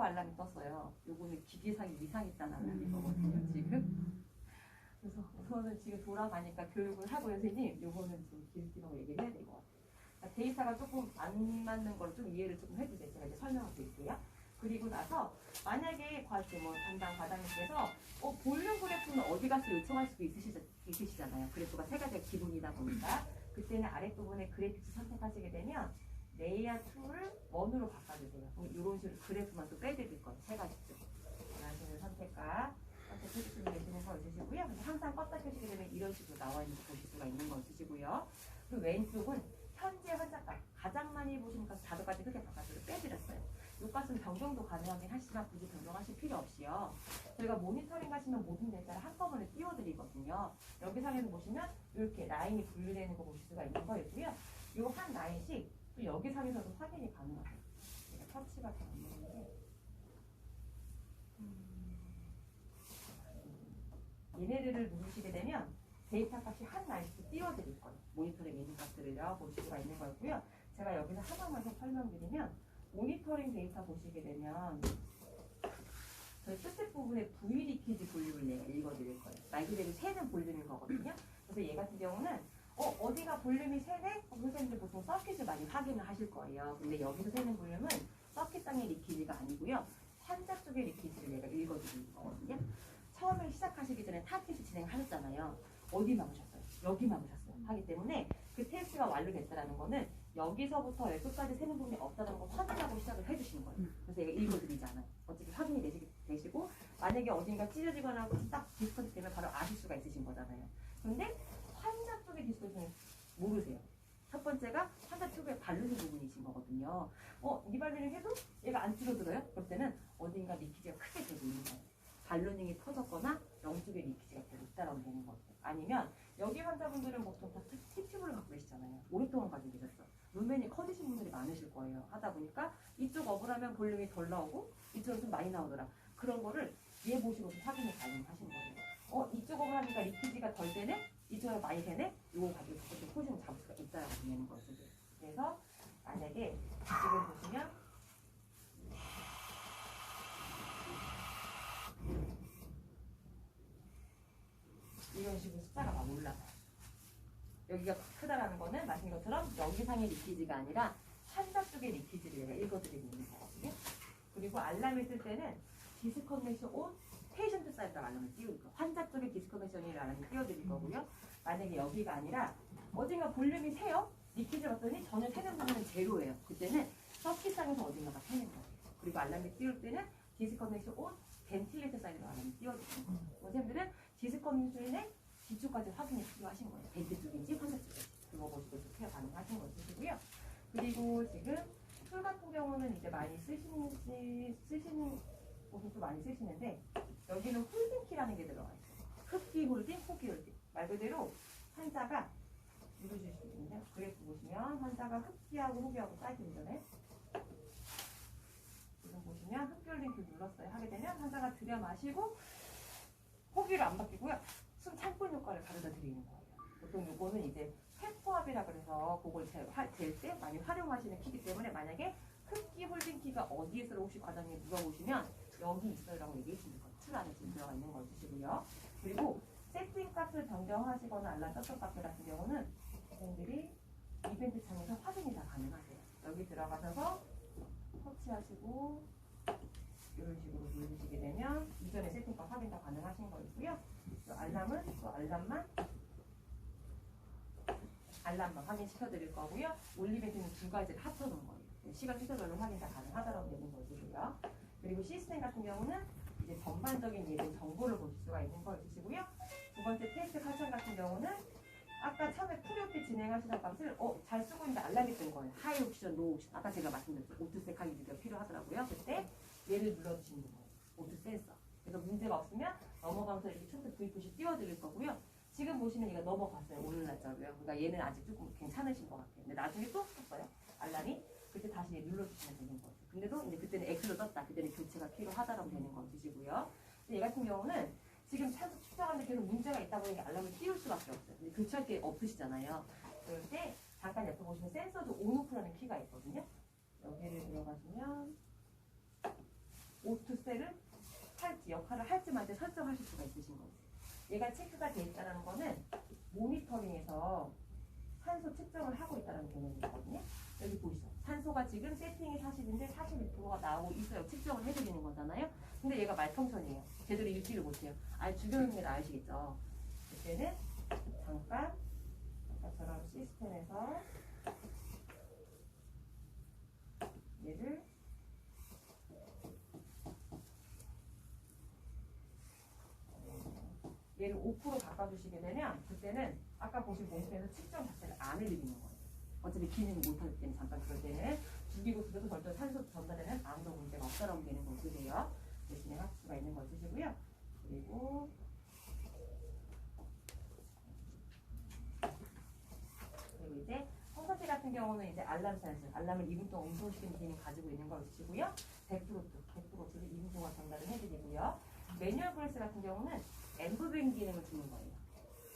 오프 알람이 떴어요. 요거는 기계상이 이상했다는 알람인 거거든요, 지금. 그래서 우선은 지금 돌아가니까 교육을 하고 선생님, 요거는 좀 기술기라고 얘기를 해야 될 것 같아요. 그러니까 데이터가 조금 안 맞는 걸 좀 이해를 조금 해주세요. 제가 이제 설명을 드릴게요. 그리고 나서 만약에 담당 과장님께서 볼륨 그래프는 어디 가서 요청할 수도 있으시잖아요. 그래프가 세 가지가 기본이다 보니까 그때는 아랫부분에 그래픽스 선택하시게 되면 레이아 2를 1으로 바꿔주세요. 그럼 이런 식으로 그래프만 또 빼드릴 거예요. 세 가지죠. 원하시는 선택과 선택해주시면 되시는 거 있으시고요. 항상 껐다 켜시게 되면 이런 식으로 나와 있는 거 보실 수가 있는 거 있으시고요. 그리고 왼쪽은 현재 환자값 가장 많이 보시는 값 4도까지 크게 바깥으로 빼드렸어요. 이 값은 변경도 가능하긴 하시지만 굳이 변경하실 필요 없이요. 저희가 모니터링 하시면 모든 데이터를 한꺼번에 띄워드리거든요. 여기 상에서 보시면 이렇게 라인이 분류되는 거 보실 수가 있는 거였고요. 이 한 라인씩 또 여기 상에서도 확인이 가능하세요. 제가 터치가 잘 안 되는데 얘네들을 누르시게 되면 데이터 값이 한 라인씩 띄워드릴 거예요. 모니터링 있는 값들을요 보실 수가 있는 거고요. 제가 여기서 하나만 더 설명드리면 모니터링 데이터 보시게 되면 저희 끝에 부분에 V 리퀴지 볼륨을 내가 읽어드릴 거예요. 말 그대로 새는 볼륨인 거거든요. 그래서 얘 같은 경우는 어디가 볼륨이 새네? 선생님들 보통 서킷을 많이 확인을 하실 거예요. 근데 여기서 새는 볼륨은 서킷상의 리퀴지가 아니고요. 환자 쪽의 리퀴지를 내가 읽어드리는 거거든요. 처음에 시작하시기 전에 타켓을 진행하셨잖아요. 어디 막으셨어요? 여기 막으셨어요. 하기 때문에 그 테스트가 완료됐다는 거는 여기서부터 여기까지 세는 부분이 없다는 걸 확인하고 시작을 해주시는 거예요. 그래서 얘가 읽어드리지 않아요. 어차피 확인이 되시고 만약에 어딘가 찢어지거나 딱 디스커트 되면 바로 아실 수가 있으신 거잖아요. 근데 환자 쪽의 디스커트는 모르세요. 첫 번째가 환자 쪽에 발루링 부분이신 거거든요. 이 발루링 해도 얘가 안 줄어들어요? 그럴 때는 어딘가 리퀴지가 크게 되고 있는 거예요. 발루닝이 터졌거나 영쪽에 리퀴지가 되고 있다라고 되는 거죠. 아니면 여기 환자분들은 보통 다 티튜브를 갖고 계시잖아요. 오랫동안 가지고 계셨어. 루멘이 커지신 분들이 많으실 거예요. 하다 보니까 이쪽 업을 하면 볼륨이 덜 나오고 이쪽은 좀 많이 나오더라. 그런 거를 얘 보시고 좀 확인을 가능하신 거예요. 이쪽 업을 하니까 리퀴지가 덜 되네? 이쪽으로 많이 되네? 이거 가지고 그렇게 포지션을 잡을 수가 있다라고 되는 거죠. 그래서 만약에 지금 보시면 이런 식으로 숫자가 막 올라가요. 여기가 크다라는 거는 말씀인 것처럼 여기 상의 리퀴지가 아니라 환자 쪽의 리퀴지를 얘가 읽어드리고 있는 거거든요. 그리고 알람을 쓸 때는 디스커넥션 온 페이션트 사이드로 알람을 띄울 거예요. 환자 쪽의 디스커넥션이라는 알람을 띄워드릴 거고요. 만약에 여기가 아니라 어딘가 볼륨이 새요? 리퀴지를 봤더니 전혀 새는 부분은 제로예요. 그때는 서킷상에서 어딘가가 새는 거예요. 그리고 알람을 띄울 때는 디스커넥션 온 벤틸레이터 사이드로 알람을 띄워드리는 거예요. 선생님들은 디스커넥션의 뒤쪽까지 확인이 필요하신 거예요. 벤트 쪽인지 환자 쪽인지 그거 보시고 케어 가능하신 거 있으시고요. 그리고 지금 툴 같은 경우는 이제 많이 쓰시는 곳은 또 많이 쓰시는데 여기는 홀딩키라는 게 들어가 있어요. 흡기 홀딩, 호기 홀딩. 말 그대로 환자가 누르실 수 있는데 그래프 보시면 환자가 흡기하고 호기하고 사이드 운전에 지금 보시면 흡기 홀딩 키 눌렀어요. 하게 되면 환자가 들여 마시고 호기로 안 바뀌고요. 숨 참고 효과를 가져다 드리는 거예요. 보통 요거는 이제 폐포압이라 그래서 그걸 잴 때 많이 활용하시는 키이기 때문에 만약에 흡기 홀딩 키가 어디에 있어요? 혹시 과장님 물어보시면 여기 있어요라고 얘기해 주시는 거예요. 툴 안에 지금 들어가 있는 거 주시고요. 그리고 세팅 값을 변경하시거나 알람 떴던 값들 같은 경우는 선생님들이 이벤트 창에서 확인이 다 가능하세요. 여기 들어가셔서 터치하시고 이런 식으로 누르시게 되면 이전에 세팅값 확인 다 가능하신 거고요. 알람은 또 알람만 확인시켜 드릴 거고요. 올리벤트는 두 가지를 합쳐놓은 거예요. 시간 순서별로 확인 다 가능하다라고 되는 거고요. 그리고 시스템 같은 경우는 이제 전반적인 예전 정보를 보실 수가 있는 거 있으시고요. 두 번째 테스트 칼션 같은 경우는 아까 처음에 프리오피 진행하시던 값을 잘 쓰고 있는데 알람이 뜬 거예요. 하이 옵션, 로우 옵션. 아까 제가 말씀드렸죠. 오토색 하기가 필요하더라고요. 그때 얘를 눌러주시는 거예요. 오토 센서. 그래서 문제가 없으면 넘어가면서 이렇게 초트 V푸시 띄워드릴 거고요. 지금 보시면 얘가 넘어갔어요. 오늘 날짜로요. 그러니까 얘는 아직 조금 괜찮으신 것 같아요. 근데 나중에 또 떴어요. 알람이. 그때 다시 얘 눌러주시면 되는 거죠. 근데도 이제 그때는 X로 떴다. 그때는 교체가 필요하다라고 되는 거 주시고요. 얘 같은 경우는 지금 차수 측정하는데 계속 문제가 있다 보니까 알람을 띄울 수밖에 없어요. 근데 교체할 게 없으시잖아요. 그럴 때 잠깐 옆에 보시면 센서도 온오프라는 키가 있거든요. 여기를 들어가시면 오투셀을 할지 역할을 할지 말지 설정하실 수가 있으신 거예요. 얘가 체크가 돼 있다는 거는 모니터링에서 산소 측정을 하고 있다는 개념이거든요. 여기 보이시죠? 산소가 지금 세팅이 40인데 42%가 나오고 있어요. 측정을 해드리는 거잖아요. 근데 얘가 말펑천이에요. 제대로 읽지를 못해요. 주변 의미를 아시겠죠? 그때는 잠깐 아까처럼 시스템에서 얘를 5% 바꿔주시게 되면 그때는 아까 보신 모니터에서 측정 자체를 안 해드리는 거예요. 어차피 기능을 못하기 때문에 잠깐 그럴 때는 죽이고 죽여도 절대 산소 전달에는 아무런 문제가 없다라고 되는 거 쓰세요. 대신에 할 수가 있는 거 쓰시고요. 그리고 이제 홈서치 같은 경우는 이제 알람 센서, 알람을 2분 동안 운송시키는 기능 가지고 있는 걸 쓰시고요. 100%를 2분 동안 전달을 해드리고요. 매뉴얼 브레스 같은 경우는 엠브뱅 기능을 주는 거예요.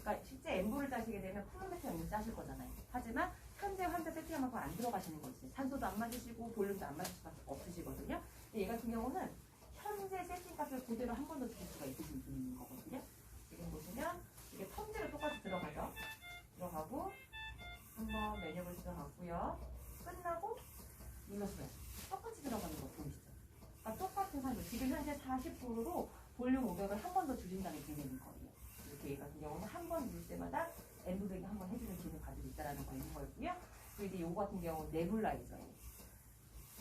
그러니까 실제 엠브를 짜시게 되면 프로메트 엠브 짜실 거잖아요. 하지만 현재 환자 세팅한 만큼 안 들어가시는 거 있어요. 산소도 안 맞으시고 볼륨도 안 맞을 수밖에 없으시거든요. 얘 같은 경우는 현재 세팅 값을 그대로 한 번 더 주실 수가 있는 거거든요. 지금 보시면 이게 텀제로 똑같이 들어가죠. 들어가고 한번 매뉴얼을 들어갔고요. 끝나고 눌러주세요. 똑같이 들어가는 거 보이시죠? 그러니까 똑같은 산소, 지금 현재 40%로 볼륨 500을 한 번 더 줄인다는 개념인 거예요. 이렇게 얘 같은 경우는 한 번 누를 때마다 엠브백이 한 번 해주는 기능을 가지고 있다는 거 있는 거였고요. 그리고 이제 요거 같은 경우 네블라이저예요.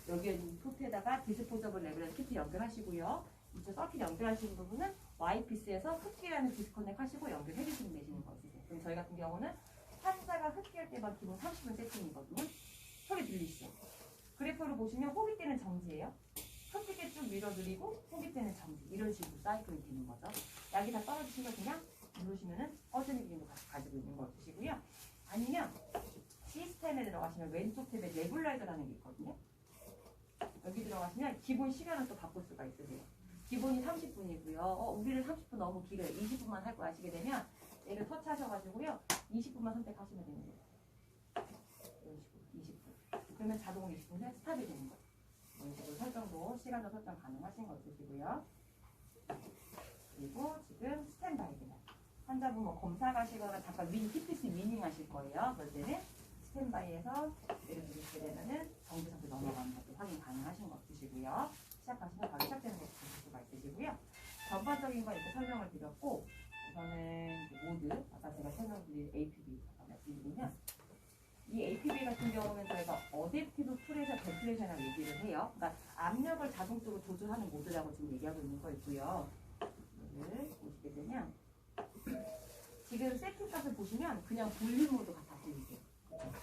여기에 토트에다가 디스포저블 네블라이저 키트 연결하시고요. 이쪽 서킷 연결하시는 부분은 Y피스에서 흡기라는 디스커넥 하시고 연결해주시면 되시는 거 있으세요. 그럼 저희 같은 경우는 환자가 흡기할 때만 기본 30분 세팅이거든요. 소리 들리시죠? 그래프를 보시면 호기 때는 정지예요. 흡기게 쭉 밀어드리고 호기 때는 정지. 이런 식으로 사이클이 되는 거죠. 약이 다 떨어지시면 그냥 누르시면은 꺼지는 기능도 가지고 있는 거 쓰시고요. 아니면 시스템에 들어가시면 왼쪽 탭에 네블라이저라는 게 있거든요. 여기 들어가시면 기본 시간을 또 바꿀 수가 있으세요. 기본이 30분이고요. 우리는 30분 너무 길어요. 20분만 할 거 아시게 되면 얘를 터치하셔가지고요. 20분만 선택하시면 되는 거예요. 이런 식으로 20분. 그러면 자동으로 20분 후에 스탑이 되는 거예요. 이런 식으로 설정도 시간도 설정 가능하신 거 쓰시고요. 그리고 지금 스탠바이 기능. 환자분 뭐 검사 가시거나 잠깐 TPC 위닝 하실 거예요. 그럴 때는 스탠바이에서 얘를 누르시게 되면은 정지 상태 넘어가는 것도 확인 가능하신 거 쓰시고요. 시작하시면 바로 시작되는 것도 보실 수가 있으시고요. 전반적인 거 이렇게 설명을 드렸고, 우선은 모드, 아까 제가 설명드린 APB 말씀드리면, 이 APB 같은 경우는 저희가 어댑티브 프레셔 벤틸레이션이라고 얘기를 해요. 그러니까 압력을 자동적으로 조절하는 모드라고 지금 얘기하고 있는 거 있고요. 이거를 보시게 되면 지금 세팅 값을 보시면 그냥 볼륨 모드가 다 보이세요.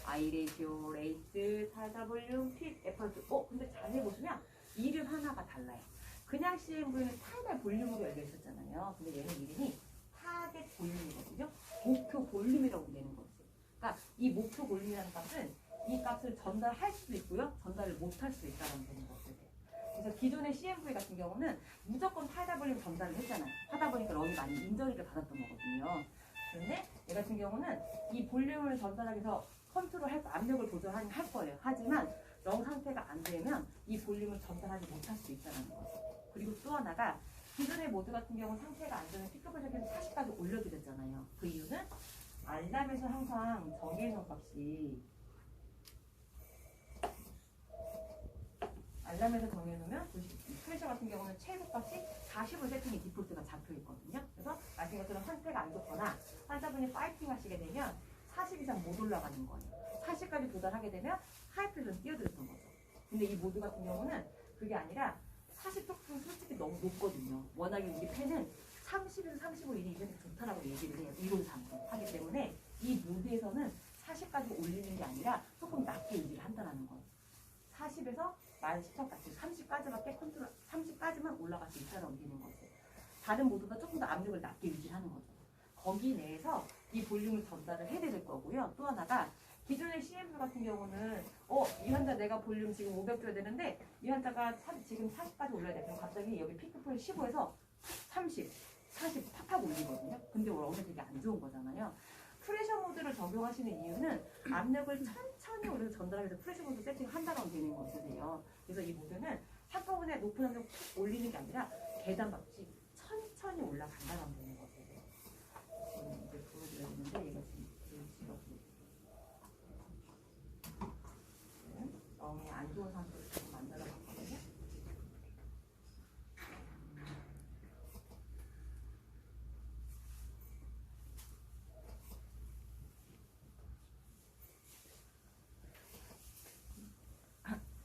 I 레이시오, 레이트, 타자 볼륨, 픽, 에퍼트. 근데 자세히 보시면 이름 하나가 달라요. 그냥 CMV는 타겟 볼륨으로 열려 있었잖아요. 근데 얘는 이름이 타겟 볼륨이거든요. 목표 볼륨이라고 내는 거예요. 그러니까 이 목표 볼륨이라는 값은 이 값을 전달할 수도 있고요. 전달을 못할 수도 있다는 되는 거예요. 그래서 기존의 CMV 같은 경우는 무조건 타겟 볼륨 전달을 했잖아요. 하다 보니까 런이 많이 인저리를 받았던 거거든요. 그런데 얘 같은 경우는 이 볼륨을 전달하기 위해서 컨트롤할 압력을 조절할 거예요. 하지만 영 상태가 안 되면 이 볼륨을 전달하지 못할 수 있다는 거죠. 그리고 또 하나가 기존의 모드 같은 경우는 상태가 안 되면 피크볼 적에서 40까지 올려드렸잖아요. 그 이유는 알람에서 항상 정해놓은 값이 알람에서 정해놓으면 프레셔 같은 경우는 최고 값이 40을 세팅이 디폴트가 잡혀 있거든요. 그래서 말씀 것처럼 상태가 안 좋거나 환자분이 파이팅 하시게 되면 40 이상 못 올라가는 거예요. 40까지 도달하게 되면 하이프레셔는 뛰어들었던 거죠. 근데 이 모드 같은 경우는 그게 아니라 40 조금 솔직히 너무 높거든요. 워낙에 우리 팬은 30에서 35 일이 이렇게 좋다라고 얘기를 해요. 이론상으로 하기 때문에 이 모드에서는 40까지 올리는 게 아니라 조금 낮게 유지를 한다는 거예요. 40에서 만 10천까지 30까지밖에 컨트롤 30까지만 올라갈 수 있다고 되는 거죠. 다른 모드가 조금 더 압력을 낮게 유지하는 거죠. 거기 내에서 이 볼륨을 전달을 해야 될 거고요. 또 하나가 기존의 CMV 같은 경우는 이 환자 내가 볼륨 지금 500 줘야 되는데 이 환자가 지금 40까지 올려야 돼. 그럼 갑자기 여기 피크풀 15에서 30, 40 팍팍 올리거든요. 근데 원래 되게 안 좋은 거잖아요. 프레셔 모드를 적용하시는 이유는 압력을 천천히 올려서 전달하면서 프레셔 모드 세팅을 한다고 되는 거 있으세요. 그래서 이 모드는 한꺼번에 높은 함정 툭 올리는 게 아니라 계단같이 천천히 올라간다는 되는 거죠. 저는 이제 보여드려야 되는데 얘가 지금 너무 안 좋은 상태로 지금 만들어 봤거든요.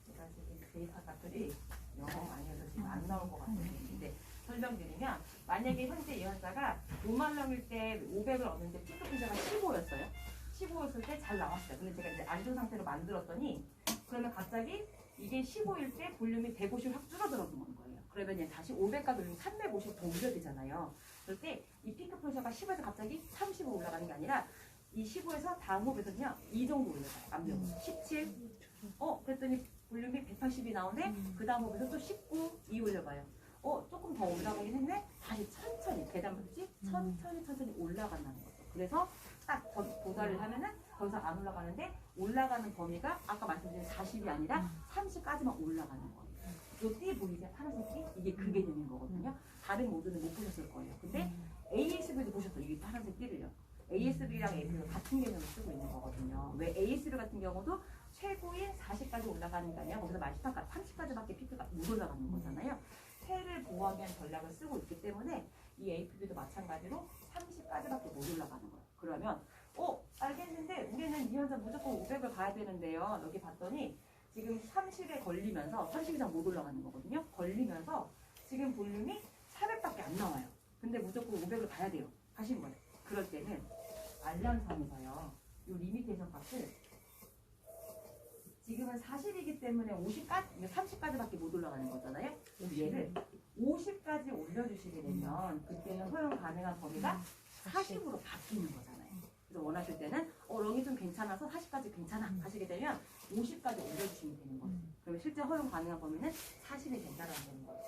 제가 지금 데이터들이 영어 아니어서 지금 안 나올 것 같은데 설명드리면 만약에 현재 이 환자가 노말럼일 때 500을 얻는데 피크 분자가 15였어요. 15였을 때 잘 나왔어요. 근데 제가 이제 안 좋은 상태로 만들었더니 그러면 갑자기 이게 15일 때 볼륨이 150 확 줄어들어는 거예요. 그러면 얘 다시 500가 돌리면 350 더 올려야 되잖아요. 그럴 때 이 피크 프레셔가 10에서 갑자기 30으로 올라가는 게 아니라 이 15에서 다음 호흡에서는요 이 정도 올라가요. 압력은 17. 그랬더니 볼륨이 180이 나오네. 그 다음 호흡에서 또 19, 2 올려봐요. 조금 더 올라가긴 했네. 다시 천천히 계단 밟지 천천히 올라간다는 거죠. 그래서 딱 도달을 하면은 더 이상 안 올라가는데 올라가는 범위가 아까 말씀드린 40이 아니라 30까지만 올라가는 거예요. 요 띠 보이세요? 파란색 띠? 이게 그 개념인 거거든요. 다른 모드는 못 보셨을 거예요. 근데 ASB도 보셨어요. 이게 파란색 띠를요. ASB랑 AP가 같은 개념을 쓰고 있는 거거든요. 왜 ASB 같은 경우도 최고인 40까지 올라가는 게 아니라 거기서 마지막까지 30까지밖에 피크가 못 올라가는 거잖아요. 폐를 보호하기 위한 전략을 쓰고 있기 때문에 이 APB도 마찬가지로 30까지밖에 못 올라가는 거예요. 그러면 알겠는데 우리는 이 환자 무조건 500을 가야 되는데요. 여기 봤더니 지금 30에 걸리면서 30 이상 못 올라가는 거거든요. 걸리면서 지금 볼륨이 400밖에 안 나와요. 근데 무조건 500을 가야 돼요. 하신 거예요. 그럴 때는 알람상에서요. 이 리미테이션 값을 지금은 40이기 때문에 50까지, 30까지밖에 못 올라가는 거잖아요. 그럼 얘를 50까지 올려주시게 되면 그때는 허용 가능한 범위가 40으로 바뀌는 거잖아요. 그래서 원하실 때는 렁이 좀 괜찮아서 40까지 괜찮아 하시게 되면 50까지 올려주시면 되는 거예요. 그러면 실제 허용 가능한 범위는 40이 괜찮아야 되는 거죠.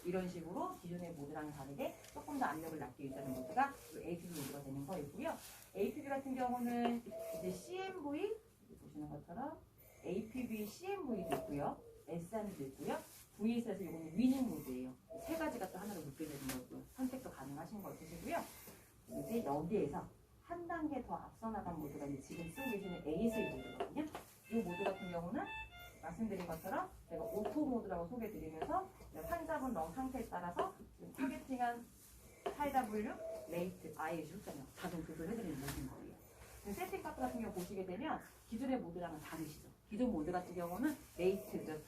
이런 식으로 기존의 모드랑은 다르게 조금 더 압력을 낮게 유지하는 모드가 APB 모드가 되는 거이고요. APB 같은 경우는 이제 CMV 보시는 것처럼 APB, CMV도 있고요. SR도 있고요. VS에서 이거는 위닝 모드예요. 세 가지가 또 하나로 묶게 되는 거고요. 선택도 가능하신 거 있으시고요. 이제 여기에서 한 단계 더 앞서 나간 모드가 이제 지금 쓰고 계시는 ASA 모드거든요. 이 모드 같은 경우는 말씀드린 것처럼 제가 오토 모드라고 소개드리면서 환자분 렁 상태에 따라서 타겟팅한 HW, 레이트, 아예 숫자며 자동 조절해드리는 모드인 거예요. 세팅 값 같은 경우 보시게 되면 기존의 모드랑은 다르시죠. 기존 모드 같은 경우는 레이트 몇 회,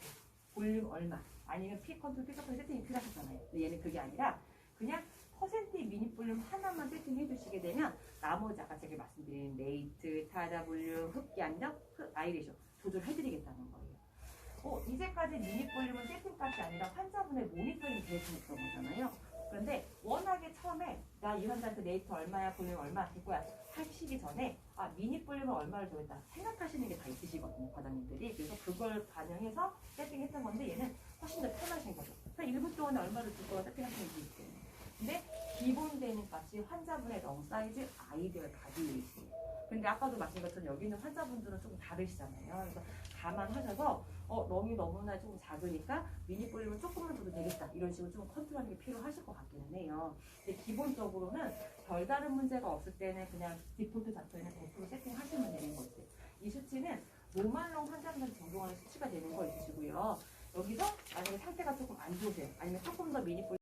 볼륨 얼마, 아니면 피 컨트롤, 피 컨트롤 세팅이 필요하셨잖아요. 근데 얘는 그게 아니라 그냥 퍼센트 미니 볼륨 하나만 세팅해 주시게 되면 나머지 아까 제가 말씀드린 레이트, 타다 볼륨, 흡기 압력, 아이레이쇼 조절해드리겠다는 거예요. 이제까지 미니 볼륨은 세팅값이 아니라 환자분의 모니터링 대해서했던 거잖아요. 그런데 워낙에 처음에 나 이 환자한테 레이트 얼마야, 볼륨 얼마 될 거야 하시기 전에 미니 볼륨을 얼마를 주겠다 생각하시는 게 다 있으시거든요, 과장님들이. 그래서 그걸 반영해서 세팅했던 건데 얘는 훨씬 더 편하신 거죠. 한 1분 동안에 얼마를 줄 거가 세팅하시는 게 있어요. 근데 기본 되는 값이 환자분의 렁 사이즈 아이디어를 가지고 있어요. 근데 아까도 말씀드린 것처럼 여기 있는 환자분들은 조금 다르시잖아요. 그래서 감안하셔서 렁이 너무나 조금 작으니까 미니 볼륨은 조금만 줘도 되겠다 이런 식으로 좀 컨트롤하는 게 필요하실 것 같기는 해요. 근데 기본적으로는 별다른 문제가 없을 때는 그냥 디폴트 잡혀있는 100% 세팅하시면 되는 거지. 이 수치는 노말렁 환자분들 적용하는 수치가 되는 거 있으시고요. 여기서 만약에 상태가 조금 안 좋으세요. 아니면 조금 더 미니 볼륨